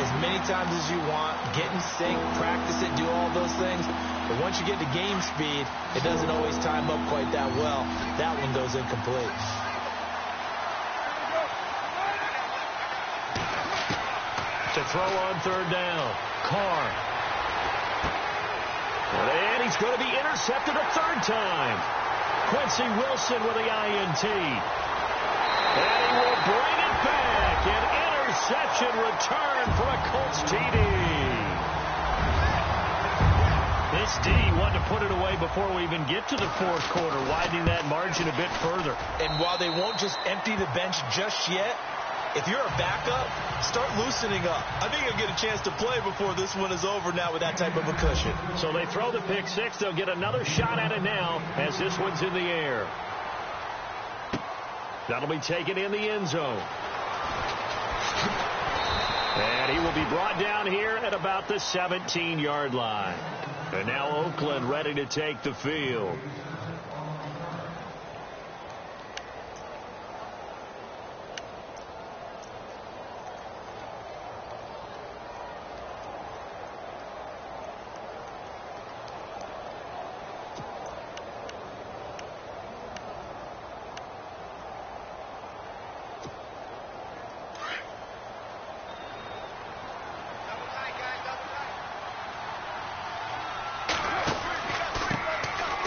as many times as you want, get in sync, practice it, do all those things. But once you get to game speed, it doesn't always time up quite that well. That one goes incomplete. To throw on third down. Carr. And he's going to be intercepted a third time. Quincy Wilson with the INT. And he will bring it back. An interception return for a Colts TD. This D wanted to put it away before we even get to the fourth quarter, widening that margin a bit further. And while they won't just empty the bench just yet, if you're a backup, start loosening up. I think you'll get a chance to play before this one is over now with that type of a cushion. So they throw the pick six. They'll get another shot at it now as this one's in the air. That'll be taken in the end zone. And he will be brought down here at about the 17-yard line. And now Oakland ready to take the field.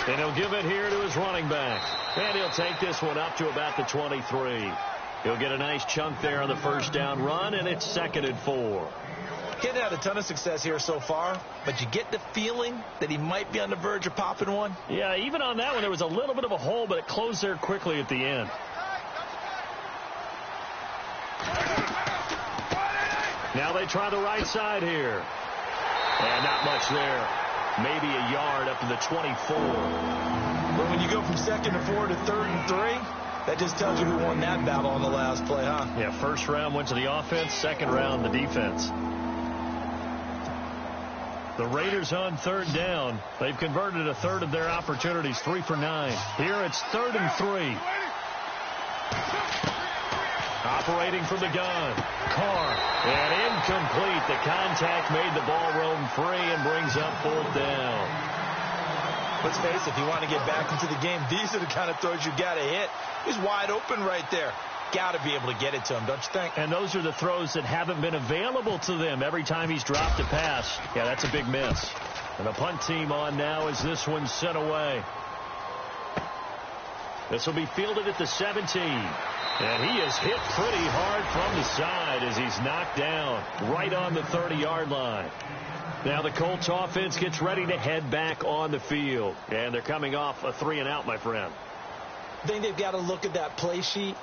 And he'll give it here to his running back. And he'll take this one up to about the 23. He'll get a nice chunk there on the first down run, and it's 2nd and 4. He hasn't had a ton of success here so far, but you get the feeling that he might be on the verge of popping one. Yeah, even on that one, there was a little bit of a hole, but it closed there quickly at the end. Now they try the right side here. And not much there. Maybe a yard up to the 24. But when you go from 2nd and 4 to 3rd and 3, that just tells you who won that battle on the last play, huh? Yeah, first round went to the offense, second round the defense. The Raiders on third down. They've converted a third of their opportunities, 3 for 9. Here it's 3rd and 3. Operating from the gun. Carr. And incomplete. The contact made the ball roam free and brings up 4th down. Let's face it, if you want to get back into the game, these are the kind of throws you got to hit. He's wide open right there. Got to be able to get it to him, don't you think? And those are the throws that haven't been available to them every time he's dropped a pass. Yeah, that's a big miss. And the punt team on now as this one's sent away. This will be fielded at the 17. And he is hit pretty hard from the side as he's knocked down right on the 30-yard line. Now the Colts offense gets ready to head back on the field. And they're coming off a 3-and-out, my friend. I think they've got to look at that play sheet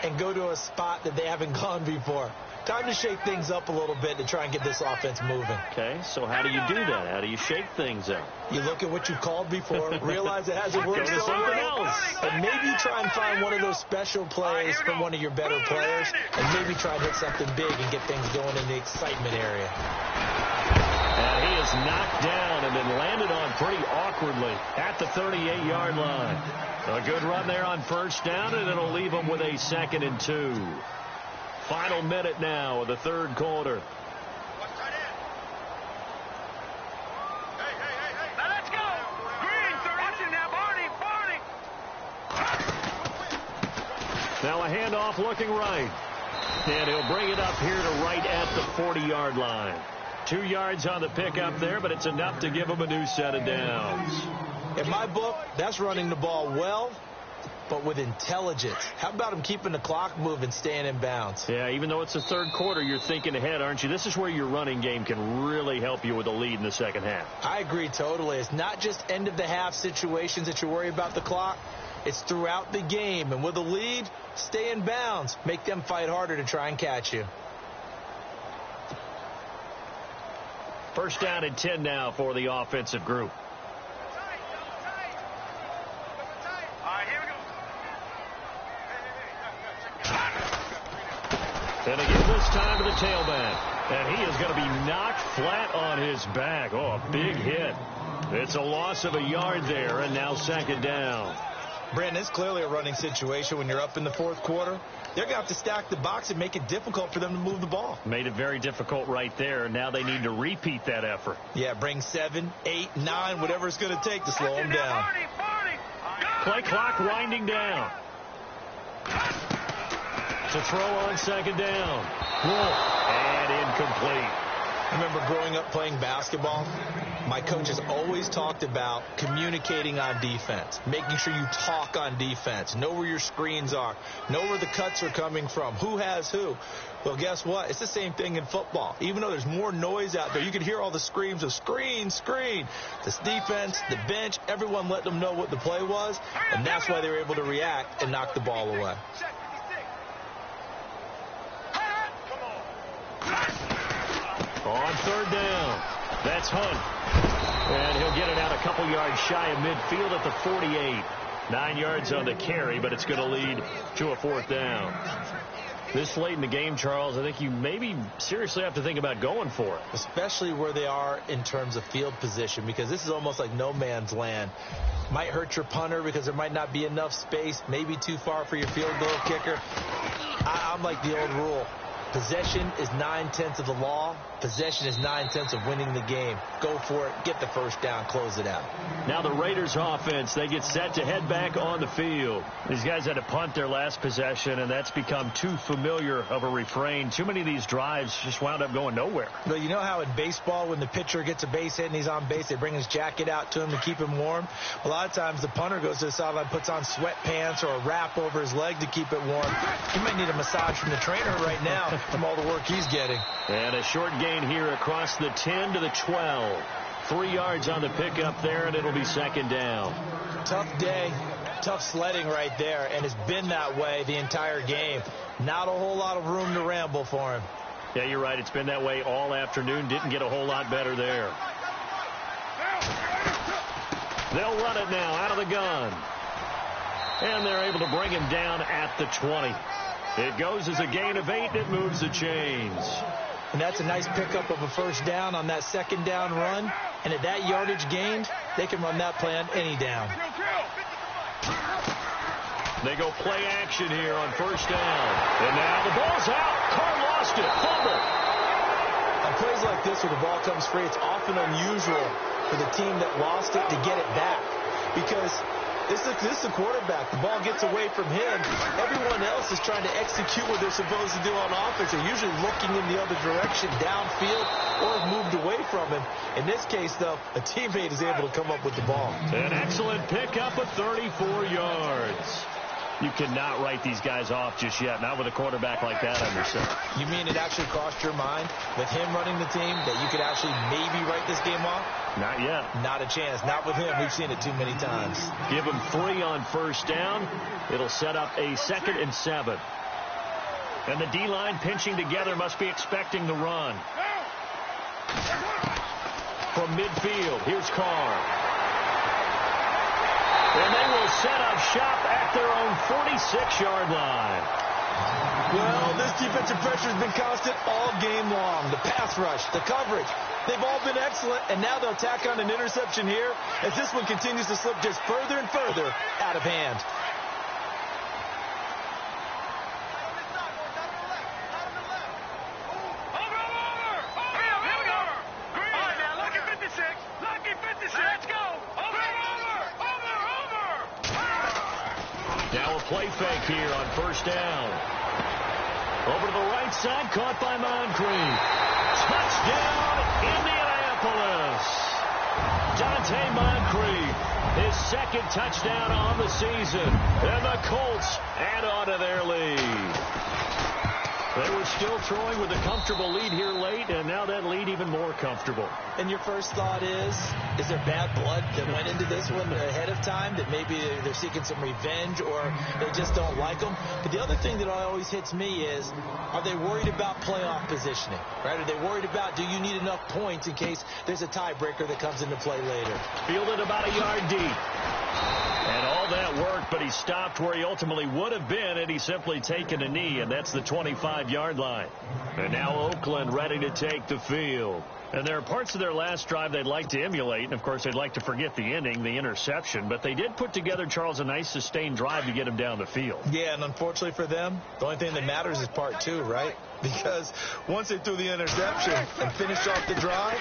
and go to a spot that they haven't gone before. Time to shake things up a little bit to try and get this offense moving. Okay, so how do you do that? How do you shake things up? You look at what you called before, realize it hasn't worked Go to so something well, else. and maybe try and find one of those special plays from one of your better players, and maybe try and hit something big and get things going in the excitement area. And he is knocked down and then landed on pretty awkwardly at the 38-yard line. A good run there on first down, and it'll leave him with a 2nd and 2. Final minute now of the third quarter. Now let's go. Green, watching now, Barney. Now a handoff looking right. And he'll bring it up here to right at the 40-yard line. 2 yards on the pickup there, but it's enough to give him a new set of downs. In my book, that's running the ball well, but with intelligence. How about him keeping the clock moving, staying in bounds? Yeah, even though it's the third quarter, you're thinking ahead, aren't you? This is where your running game can really help you with a lead in the second half. I agree totally. It's not just end-of-the-half situations that you worry about the clock. It's throughout the game. And with a lead, stay in bounds. Make them fight harder to try and catch you. First down and 10 now for the offensive group. And again this time to the tailback. And he is going to be knocked flat on his back. Oh, a big hit. It's a loss of a yard there, and now 2nd down. Brandon, it's clearly a running situation when you're up in the fourth quarter. They're going to have to stack the box and make it difficult for them to move the ball. Made it very difficult right there. Now they need to repeat that effort. Yeah, bring 7, 8, 9, whatever it's going to take to slow them down. Play clock winding down. To throw on 2nd down. And incomplete. I remember growing up playing basketball. My coaches always talked about communicating on defense, making sure you talk on defense, know where your screens are, know where the cuts are coming from, who has who. Well, guess what? It's the same thing in football. Even though there's more noise out there, you can hear all the screams of screen, screen. This defense, the bench, everyone let them know what the play was, and that's why they were able to react and knock the ball away. On 3rd down, that's Hunt. And he'll get it out a couple yards shy of midfield at the 48. 9 yards on the carry, but it's going to lead to a 4th down. This late in the game, Charles, I think you maybe seriously have to think about going for it. Especially where they are in terms of field position, because this is almost like no man's land. Might hurt your punter because there might not be enough space, maybe too far for your field goal kicker. I'm like the old rule. Possession is 9/10 of the law. Possession is 9/10 of winning the game. Go for it. Get the first down. Close it out. Now the Raiders offense, they get set to head back on the field. These guys had to punt their last possession, and that's become too familiar of a refrain. Too many of these drives just wound up going nowhere. But you know how in baseball, when the pitcher gets a base hit and he's on base, they bring his jacket out to him to keep him warm? A lot of times the punter goes to the sideline, puts on sweatpants or a wrap over his leg to keep it warm. He might need a massage from the trainer right now from all the work he's getting. And a short gain here across the 10 to the 12. 3 yards on the pickup there, and it'll be 2nd down. Tough day, tough sledding right there, and it's been that way the entire game. Not a whole lot of room to ramble for him. Yeah, you're right. It's been that way all afternoon. Didn't get a whole lot better there. They'll run it now out of the gun. And they're able to bring him down at the 20. It goes as a gain of 8. It moves the chains. And that's a nice pickup of a first down on that 2nd down run. And at that yardage gained, they can run that play on any down. They go play action here on first down. And now the ball's out. Carr lost it. Fumble. On plays like this where the ball comes free, it's often unusual for the team that lost it to get it back. Because this is the quarterback. The ball gets away from him. Everyone else is trying to execute what they're supposed to do on offense. They're usually looking in the other direction, downfield, or have moved away from him. In this case, though, a teammate is able to come up with the ball. An excellent pickup of 34 yards. You cannot write these guys off just yet, not with a quarterback like that under center. You mean it actually crossed your mind with him running the team that you could actually maybe write this game off? Not yet. Not a chance. Not with him. We've seen it too many times. Give him 3 on first down. It'll set up a 2nd and 7. And the D-line pinching together must be expecting the run. From midfield, here's Carr. And they will set up shop at their own 46-yard line. Well, this defensive pressure has been constant all game long. The pass rush, the coverage, they've all been excellent, and now they'll tack on an interception here as this one continues to slip just further and further out of hand. Now a play fake here on first down. Over to the right side, caught by Moncrief. Touchdown, Indianapolis. Dante Moncrief, his second touchdown on the season. And the Colts add on to their lead. They were still throwing with a comfortable lead here late, and now that lead even more comfortable. And your first thought is there bad blood that went into this one ahead of time, that maybe they're seeking some revenge or they just don't like them? But the other thing that always hits me is, are they worried about playoff positioning? Right? Are they worried about, do you need enough points in case there's a tiebreaker that comes into play later? Fielded about a yard deep. And all that worked, but he stopped where he ultimately would have been had he simply taken a knee, and that's the 25-yard line. And now Oakland ready to take the field. And there are parts of their last drive they'd like to emulate, and of course they'd like to forget the ending, the interception, but they did put together, Charles, a nice sustained drive to get him down the field. Yeah, and unfortunately for them, the only thing that matters is part two, right? Because once they threw the interception and finished off the drive,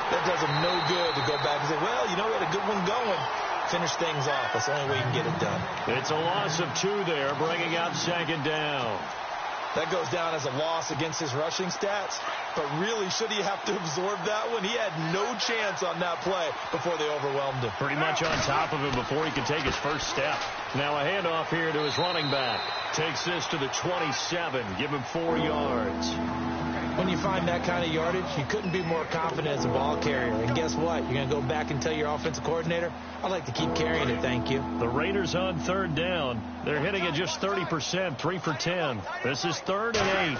that does them no good to go back and say, well, you know, we had a good one going. Finish things off. That's the only way you can get it done. It's a loss of 2 there, bringing out second down. That goes down as a loss against his rushing stats. But really, should he have to absorb that one? He had no chance on that play before they overwhelmed him. Pretty much on top of him before he could take his first step. Now a handoff here to his running back. Takes this to the 27. Give him 4 yards. When you find that kind of yardage, you couldn't be more confident as a ball carrier. And guess what? You're going to go back and tell your offensive coordinator, I'd like to keep carrying it, thank you. The Raiders on third down. They're hitting at just 30%, 3 for 10. This is 3rd and 8.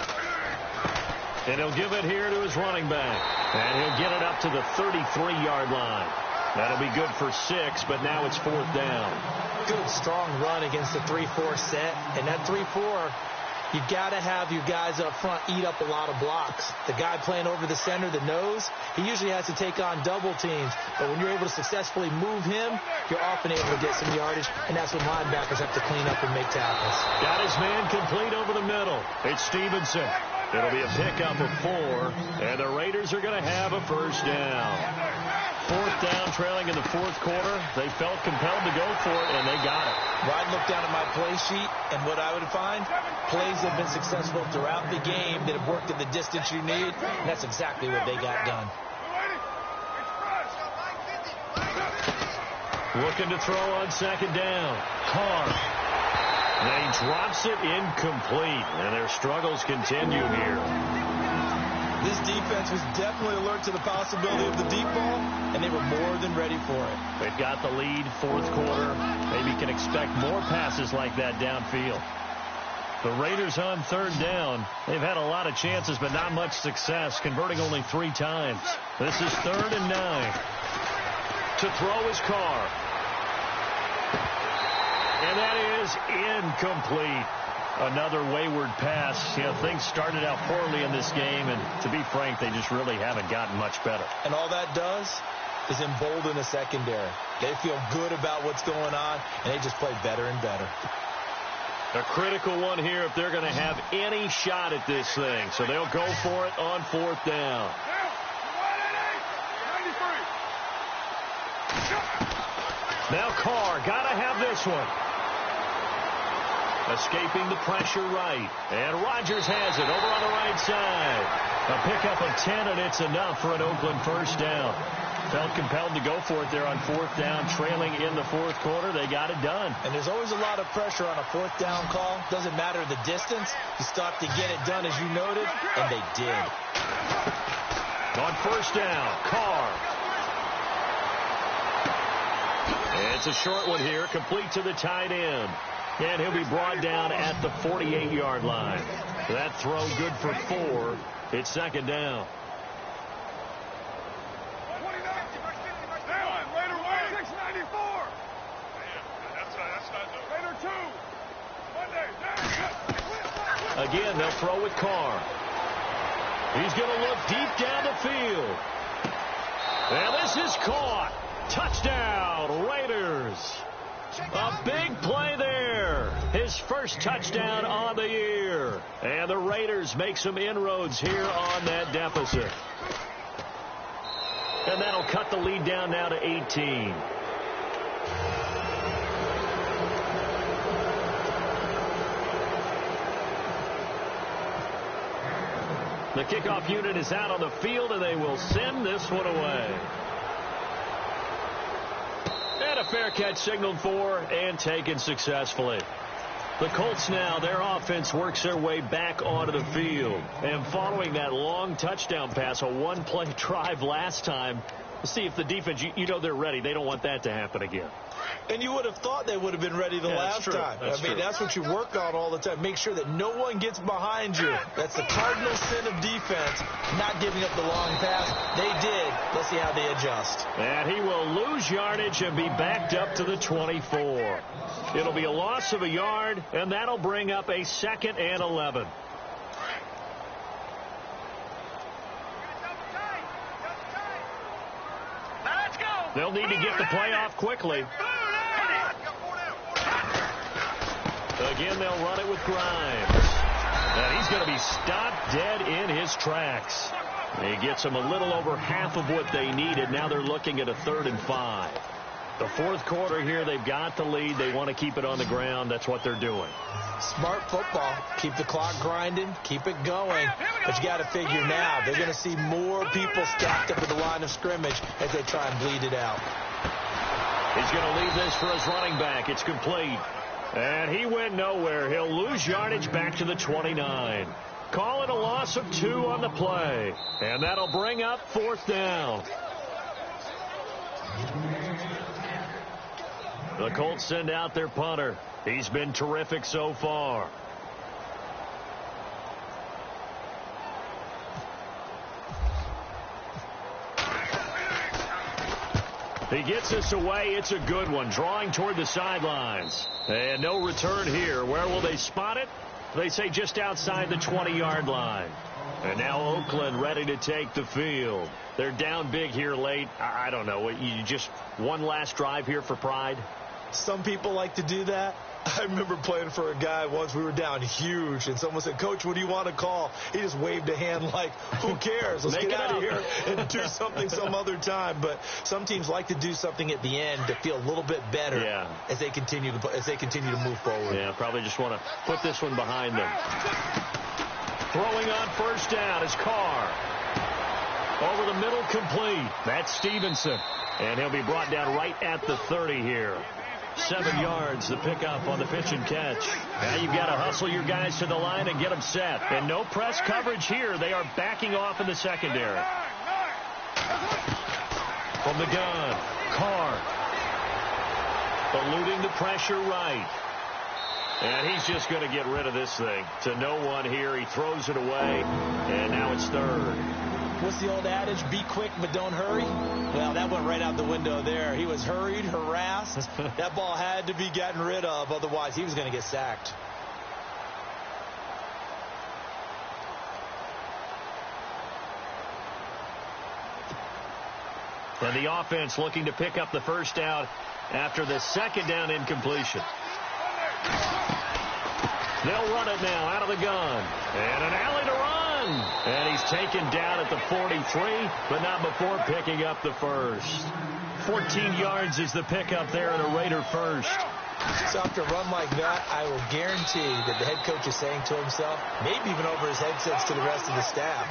And he'll give it here to his running back. And he'll get it up to the 33-yard line. That'll be good for 6, but now it's 4th down. Good, strong run against the 3-4 set. And that 3-4... you got to have your guys up front eat up a lot of blocks. The guy playing over the center, the nose, he usually has to take on double teams. But when you're able to successfully move him, you're often able to get some yardage, and that's when linebackers have to clean up and make tackles. Got his man complete over the middle. It's Stevenson. It'll be a pickup of 4, and the Raiders are going to have a first down. 4th down, trailing in the 4th quarter. They felt compelled to go for it, and they got it. Ryan looked down at my play sheet, and what I would find, plays have been successful throughout the game that have worked at the distance you need, and that's exactly what they got done. Looking to throw on 2nd down. Carr. And he drops it incomplete, and their struggles continue here. This defense was definitely alert to the possibility of the deep ball, and they were more than ready for it. They've got the lead, 4th quarter. Maybe can expect more passes like that downfield. The Raiders on 3rd down. They've had a lot of chances, but not much success, converting only 3 times. This is 3rd and 9. To throw is Carr. And that is incomplete. Another wayward pass. You know, things started out poorly in this game, and to be frank, they just really haven't gotten much better. And all that does is embolden the secondary. They feel good about what's going on, and they just play better and better. A critical one here if they're going to have any shot at this thing. So they'll go for it on 4th down. Now Carr, got to have this one. Escaping the pressure right. And Rodgers has it over on the right side. A pickup of 10, and it's enough for an Oakland first down. Felt compelled to go for it there on 4th down, trailing in the 4th quarter. They got it done. And there's always a lot of pressure on a 4th down call. Doesn't matter the distance. You stop to get it done, as you noted, and they did. On 1st down, Carr. It's a short one here, complete to the tight end. And he'll be brought down at the 48-yard line. That throw good for 4. It's second down. Again, they'll throw with Carr. He's going to look deep down the field. And this is caught. Touchdown, Raiders. A big play there. His first touchdown on the year. And the Raiders make some inroads here on that deficit. And that'll cut the lead down now to 18. The kickoff unit is out on the field, and they will send this one away. And a fair catch signaled for and taken successfully. The Colts now, their offense works their way back onto the field. And following that long touchdown pass, a one-play drive last time, see if the defense, you know they're ready. They don't want that to happen again. And you would have thought they would have been ready the last time. That's what you work on all the time. Make sure that no one gets behind you. That's the cardinal sin of defense, not giving up the long pass. They did. Let's see how they adjust. And he will lose yardage and be backed up to the 24. It'll be a loss of a yard, and that'll bring up a 2nd and 11. They'll need to get the play off quickly. Again, they'll run it with Grimes. And he's going to be stopped dead in his tracks. He gets them a little over half of what they needed. Now they're looking at a 3rd and 5. The fourth quarter here, they've got the lead. They want to keep it on the ground. That's what they're doing. Smart football. Keep the clock grinding. Keep it going. But you got to figure now, they're going to see more people stacked up at the line of scrimmage as they try and bleed it out. He's going to leave this for his running back. It's complete. And he went nowhere. He'll lose yardage back to the 29. Call it a loss of 2 on the play. And that'll bring up 4th down. The Colts send out their punter. He's been terrific so far. He gets this away. It's a good one. Drawing toward the sidelines. And no return here. Where will they spot it? They say just outside the 20-yard line. And now Oakland ready to take the field. They're down big here late. I don't know. You just one last drive here for pride? Some people like to do that. I remember playing for a guy once. We were down huge, and someone said, "Coach, what do you want to call?" He just waved a hand like, who cares? Let's get out of here and do something some other time. But some teams like to do something at the end to feel a little bit better as they continue to move forward. Yeah, probably just want to put this one behind them. Throwing on 1st down is Carr. Over the middle, complete. That's Stevenson. And he'll be brought down right at the 30 here. 7 yards, the pickup on the pitch and catch. Now you've got to hustle your guys to the line and get them set. And no press coverage here. They are backing off in the secondary. From the gun, Carr. Eluding the pressure right. And he's just going to get rid of this thing. To no one here. He throws it away. And now it's 3rd. What's the old adage? Be quick, but don't hurry. Well, that went right out the window there. He was hurried, harassed. That ball had to be gotten rid of. Otherwise, he was going to get sacked. And the offense looking to pick up the 1st down after the 2nd down incompletion. They'll run it now out of the gun. And an alley to run. And he's taken down at the 43, but not before picking up the 1st. 14 yards is the pickup there and a Raider 1st. So after a run like that, I will guarantee that the head coach is saying to himself, maybe even over his headsets to the rest of the staff,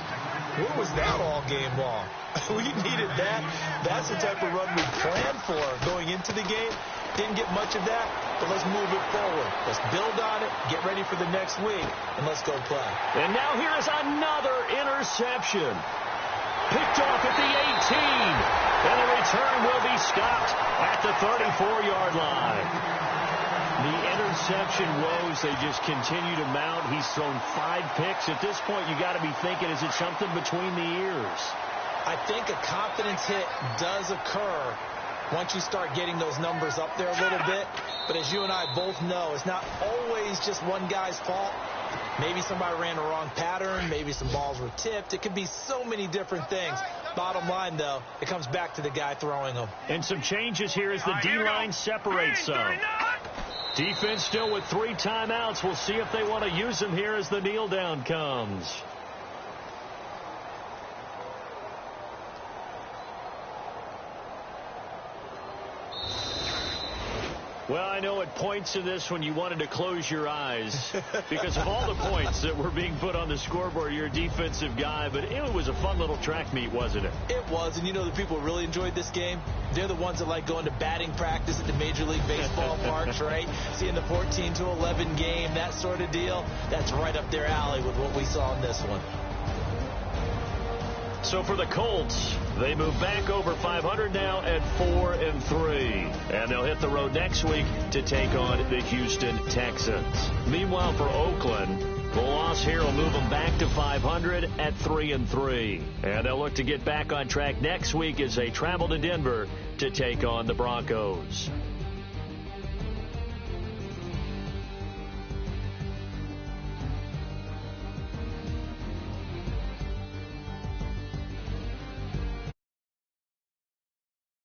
what was that all game long? We needed that. That's the type of run we planned for going into the game. Didn't get much of that, but let's move it forward. Let's build on it, get ready for the next week, and let's go play. And now here's another interception. Picked off at the 18. And the return will be stopped at the 34-yard line. The interception woes, they just continue to mount. He's thrown 5 picks. At this point, you got to be thinking, is it something between the ears? I think a confidence hit does occur once you start getting those numbers up there a little bit. But as you and I both know, it's not always just one guy's fault. Maybe somebody ran the wrong pattern. Maybe some balls were tipped. It could be so many different things. Bottom line, though, it comes back to the guy throwing them. And some changes here as the D-line separates some. Defense still with 3 timeouts. We'll see if they want to use them here as the kneel down comes. Well, I know at points in this when you wanted to close your eyes because of all the points that were being put on the scoreboard. You're a defensive guy, but it was a fun little track meet, wasn't it? It was, and you know the people who really enjoyed this game? They're the ones that like going to batting practice at the Major League Baseball parks, right? Seeing the 14-11 game, that sort of deal. That's right up their alley with what we saw in this one. So for the Colts, they move back over 500 now at 4-3. And they'll hit the road next week to take on the Houston Texans. Meanwhile, for Oakland, the loss here will move them back to 500 at 3-3. And they'll look to get back on track next week as they travel to Denver to take on the Broncos.